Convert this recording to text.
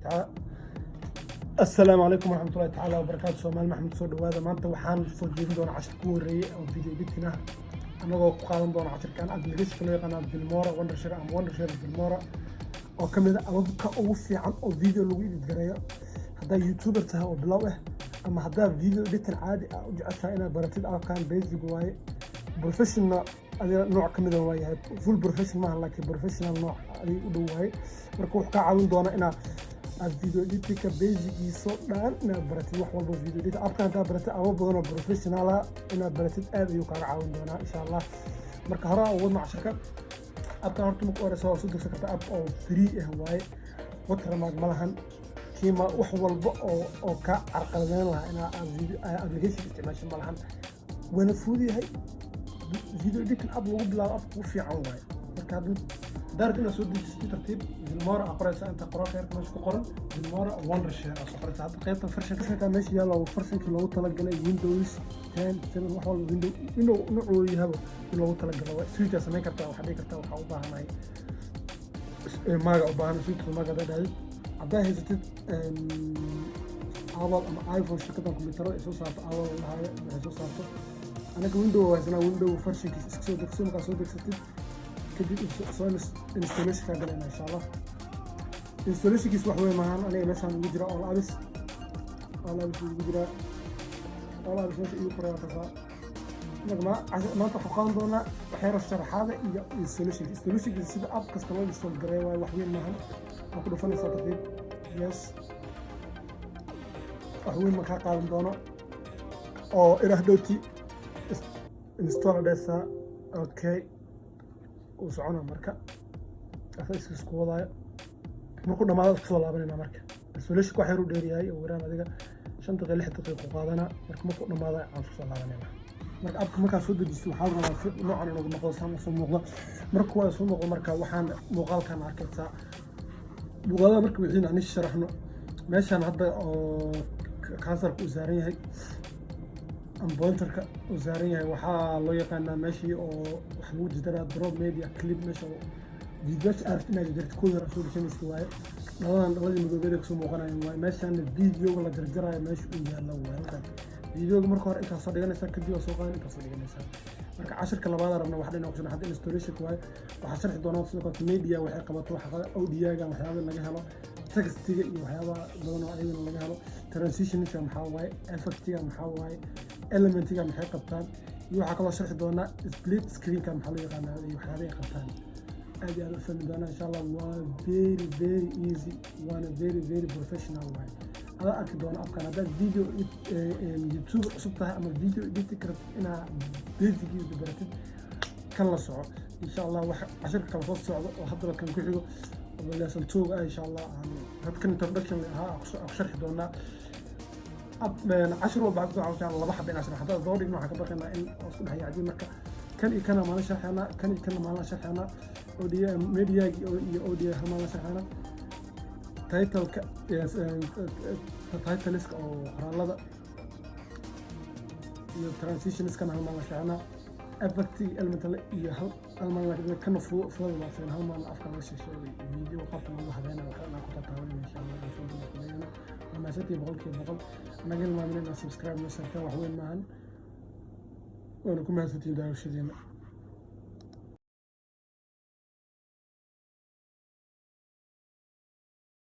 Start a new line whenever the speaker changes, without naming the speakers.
تعال. السلام عليكم ورحمة الله تعالى وبركاته. سومال محمد سو دhowaada maanta waxaan soo jeedin doonaa cashir ku horeeyay oo video editing ah anagoo ku qaadan doona cashirkan application loo yaqaan Filmora Wondershare ama Wondershare Filmora oo kamid ah ababka ugu fiican oo video lagu edit gareeyo hadaa youtuber tahay oo bilow ah ama hadaa video editing caadi ah u jeceshahay inaad baratid aqaan basic waaye professional adiga nooc kamid ah waaye full professional maaha laakiin professional nooc ay u dhow waaye marka wax ka caawin doona inaad video editing basic iso dhan inaad baratid wax walba video editing afkaan ka baratid aba badan oo professional ah inaad baratid aad ayuu kaaga caawin doonaa insha Allah marka hore oo wadna casharka afkaan horta marka hore soo dirsan karta app oo free ah waaye watermark malahan kiima wax walba oo ka carqaladeyn lahaa inaad application isticmaasho malahan wana fududahay video editing app lagu bilaabo app ku fiican waaye marka دارت إنه سود ترتيب بالمرة أقرأ أنت قراءة خير كمان شو قرن بالمرة Wondershare أقرأ ساعات قيمة فرشة كان ماشي يلا وفرشة كيلو تلقى لي ويندوز 10 7 وحول ويندو نوعه يهبه كيلو تلقى له سويت أسمع كرتا وحدي كرتا وحوضها معي ما أبغى سويت ما قدر هذا أبغى هزت أول أما آيفون شركة الكمبيوتر إيش صارت أول هاي إيش صارت أنا كويندو هذا ويندو فرشة كيسو دكسون كاسو دكستي كدي installation ka galana insha Allah installation kiis wax weey maahan aniga meeshan ugu jira all abis ugu jira all abis meesha iyo qoraalka nagma maanta waxaan doonaa waxyar sharaxaada iyo installation sida app kasta loo install gareeyo wax weyn maahan aan ku dhufanaysaa tartiib yes wax weyn ma ka qaadan doono oo irahdoti install desa okay وسعنا مركا أساس سكولايا مركو دماغ سكولا بنينا مركا بس ليش كحيرو ديرياي وران هذيك شن تغير لحد دقيقة قادنا مركو مركو دماغ عن سكولا بنينا مركا أبك مركا سود جسوا حاضر نوع عن المقال سام سموغلا مركو سموغ مركا وحان مقال كان مركا سا مقال مركو يحين عن الشرحنا ماشي أنا هذا كانسر وزارين هاي بوينترka wasaarayay waxa loo yaqaanaa meeshii oo wax lagu jidara drop media clip meesha videos artina jirta ku yar soo dhigayso waaye labadii midoobeed ku soo muuqanayaan waaye meeshan video la jarjarayo meesha uu yaalo waaye videoga marka hore inta soo dhiganaysa kadib soo qaadan inta soo dhiganaysa marka cashirka labaad arabna waxa dhinaa option hadda installation waaye waxa sharxi doonaa sidoo kale media waxay qabato waxa audio-ga waxyaabo laga helo textiga iyo waxyaabo badan oo ayagana laga helo transitionska maxaa waaye effectiga maxaa waaye elementiga maxay qabtaan iyo waxa kala sharxi doona split screen-ka maxaa loo yaqaanaa iyo waxyaabo ay qabtaan aad iyo aad u fahmi doona insha Allah waa very easy waana very professional way ada arki doona afkaan hada video YouTube cusub tahay ama video editing karto ina basic iyo baratid kan la soco insha Allah waxa cashirka kala soo socdo oo hadda kan ku xigo wala san tooga insha Allah hadkan introduction ha sharxi doona عشر وبعد عشان الله بحب بين عشر حتى دوري إنه حكبر إن أصل هي عادي مركا كان ما شرحنا كان ما شرحنا أودي ميديا أودي هم ما شرحنا تايتل تايتلسك أو هذا الترانزيشنز كان هم ما شرحنا أفتي المثل يهل المثل كانوا فوق مثلا هم الأفكار وش فيديو قط من الله هذانا وحنا كنت تعاونين إن شاء الله نشوف ما شتي بقول أنا قل ما مننا سبسكرايب مثلا وحوين معن وأنا كم هالفتي داير شدينا